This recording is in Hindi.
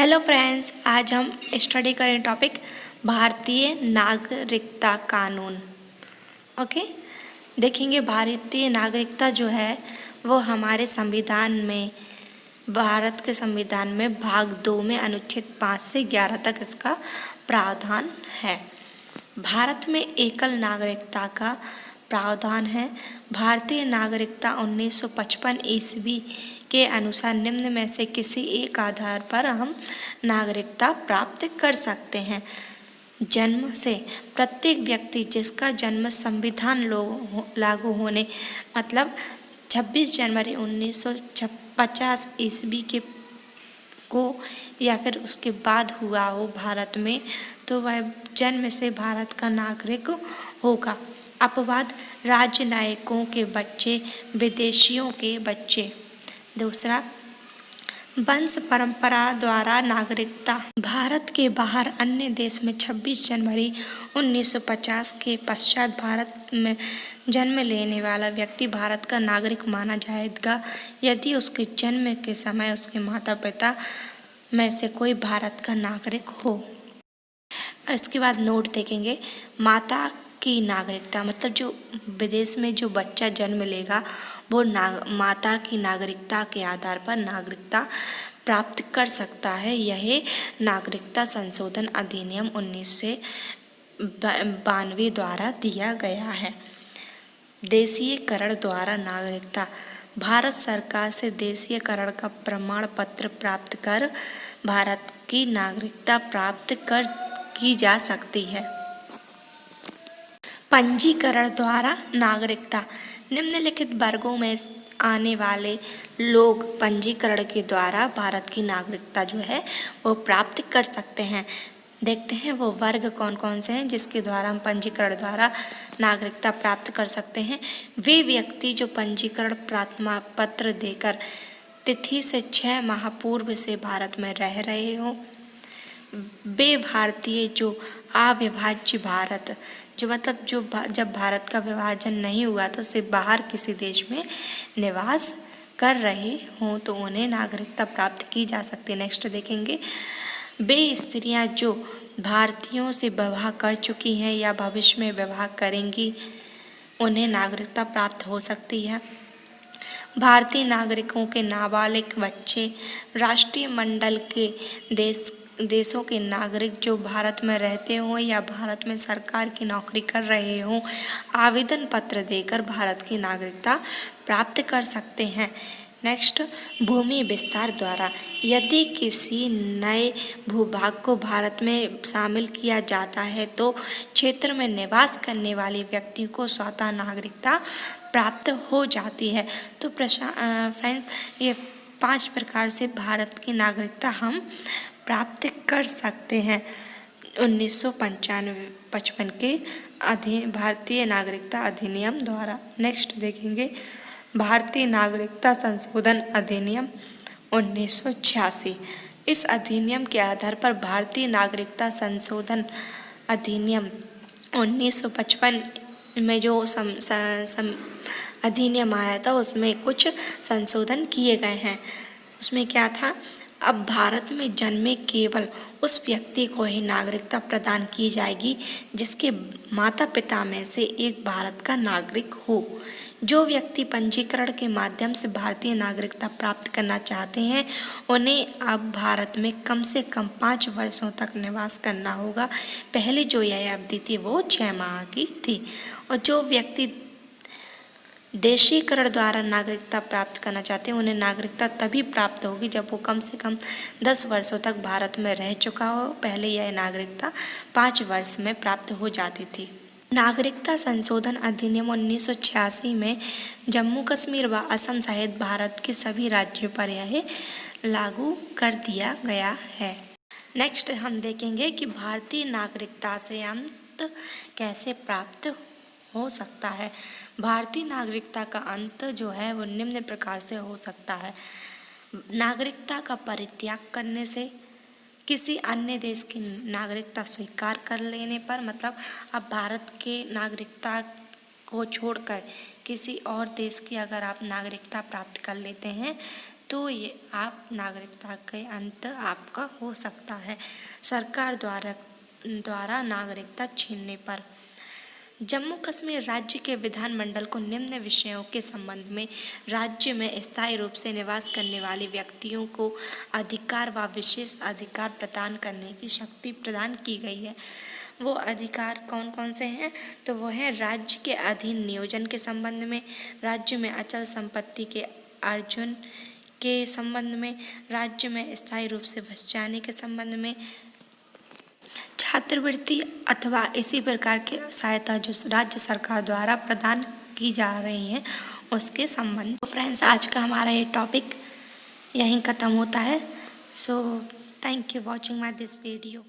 हेलो फ्रेंड्स, आज हम स्टडी करें टॉपिक भारतीय नागरिकता कानून। ओके, देखेंगे भारतीय नागरिकता जो है वो हमारे संविधान में, भारत के संविधान में भाग 2 में अनुच्छेद 5 से 11 तक इसका प्रावधान है। भारत में एकल नागरिकता का प्रावधान है। भारतीय नागरिकता 1955 ईस्वी के अनुसार निम्न में से किसी एक आधार पर हम नागरिकता प्राप्त कर सकते हैं। जन्म से प्रत्येक व्यक्ति जिसका जन्म संविधान लागू होने मतलब 26 जनवरी 1950 ईस्वी के को या फिर उसके बाद हुआ हो भारत में, तो वह जन्म से भारत का नागरिक होगा। अपवाद राजनयिकों के बच्चे, विदेशियों के बच्चे। दूसरा, वंश परंपरा द्वारा नागरिकता। भारत के बाहर अन्य देश में 26 जनवरी 1950 के पश्चात भारत में जन्म लेने वाला व्यक्ति भारत का नागरिक माना जाएगा यदि उसके जन्म के समय उसके माता पिता में से कोई भारत का नागरिक हो। इसके बाद नोट देखेंगे, माता की नागरिकता मतलब जो विदेश में जो बच्चा जन्म लेगा वो माता की नागरिकता के आधार पर नागरिकता प्राप्त कर सकता है। यह नागरिकता संशोधन अधिनियम 1992 द्वारा दिया गया है। देशीयकरण द्वारा नागरिकता। भारत सरकार से देशीयकरण का प्रमाण पत्र प्राप्त कर भारत की नागरिकता प्राप्त की जा सकती है। पंजीकरण द्वारा नागरिकता। निम्नलिखित वर्गों में आने वाले लोग पंजीकरण के द्वारा भारत की नागरिकता जो है वो प्राप्त कर सकते हैं। देखते हैं वो वर्ग कौन कौन से हैं जिसके द्वारा हम पंजीकरण द्वारा नागरिकता प्राप्त कर सकते हैं। वे व्यक्ति जो पंजीकरण प्रार्थना पत्र देकर तिथि से 6 माह पूर्व से भारत में रह रहे हो। वे भारतीय जो अविभाज्य भारत जो मतलब जो जब भारत का विभाजन नहीं हुआ तो सिर्फ बाहर किसी देश में निवास कर रहे हों तो उन्हें नागरिकता प्राप्त की जा सकती है। नेक्स्ट देखेंगे, वे स्त्रियां जो भारतीयों से विवाह कर चुकी हैं या भविष्य में विवाह करेंगी उन्हें नागरिकता प्राप्त हो सकती है। भारतीय नागरिकों के नाबालिग बच्चे, राष्ट्रीय मंडल के देशों के नागरिक जो भारत में रहते हों या भारत में सरकार की नौकरी कर रहे हों आवेदन पत्र देकर भारत की नागरिकता प्राप्त कर सकते हैं। नेक्स्ट, भूमि विस्तार द्वारा। यदि किसी नए भूभाग को भारत में शामिल किया जाता है तो क्षेत्र में निवास करने वाले व्यक्ति को स्वतः नागरिकता प्राप्त हो जाती है। तो फ्रेंड्स, ये 5 प्रकार से भारत की नागरिकता हम प्राप्त कर सकते हैं 1955 के भारतीय नागरिकता अधिनियम द्वारा। नेक्स्ट देखेंगे, भारतीय नागरिकता संशोधन अधिनियम 1986। इस अधिनियम के आधार पर भारतीय नागरिकता संशोधन अधिनियम 1955 में जो अधिनियम आया था उसमें कुछ संशोधन किए गए हैं। उसमें क्या था, अब भारत में जन्मे केवल उस व्यक्ति को ही नागरिकता प्रदान की जाएगी जिसके माता पिता में से एक भारत का नागरिक हो। जो व्यक्ति पंजीकरण के माध्यम से भारतीय नागरिकता प्राप्त करना चाहते हैं उन्हें अब भारत में कम से कम 5 वर्षों तक निवास करना होगा। पहले जो यह अवधि थी वो 6 माह की थी। और जो व्यक्ति देशीकरण द्वारा नागरिकता प्राप्त करना चाहते हैं उन्हें नागरिकता तभी प्राप्त होगी जब वो कम से कम 10 वर्षों तक भारत में रह चुका हो। पहले यह नागरिकता 5 वर्ष में प्राप्त हो जाती थी। नागरिकता संशोधन अधिनियम 1986 में जम्मू कश्मीर व असम सहित भारत के सभी राज्यों पर यह लागू कर दिया गया है। नेक्स्ट हम देखेंगे कि भारतीय नागरिकता से अंत कैसे प्राप्त हो सकता है। भारतीय नागरिकता का अंत जो है वो निम्न प्रकार से हो सकता है। नागरिकता का परित्याग करने से, किसी अन्य देश की नागरिकता स्वीकार कर लेने पर, मतलब अब भारत के नागरिकता को छोड़कर किसी और देश की अगर आप नागरिकता प्राप्त कर लेते हैं तो ये आप नागरिकता के अंत आपका हो सकता है सरकार द्वारा नागरिकता छीनने पर। जम्मू कश्मीर राज्य के विधानमंडल को निम्न विषयों के संबंध में राज्य में स्थायी रूप से निवास करने वाले व्यक्तियों को अधिकार व विशेष अधिकार प्रदान करने की शक्ति प्रदान की गई है। वो अधिकार कौन कौन से हैं? तो वो है राज्य के अधीन नियोजन के संबंध में, राज्य में अचल संपत्ति के अर्जन के संबंध में, राज्य में स्थायी रूप से बस जाने के संबंध में, छात्रवृत्ति अथवा इसी प्रकार की सहायता जो राज्य सरकार द्वारा प्रदान की जा रही है उसके संबंध। तो फ्रेंड्स, आज का हमारा ये टॉपिक यहीं ख़त्म होता है। So thank you watching my this video.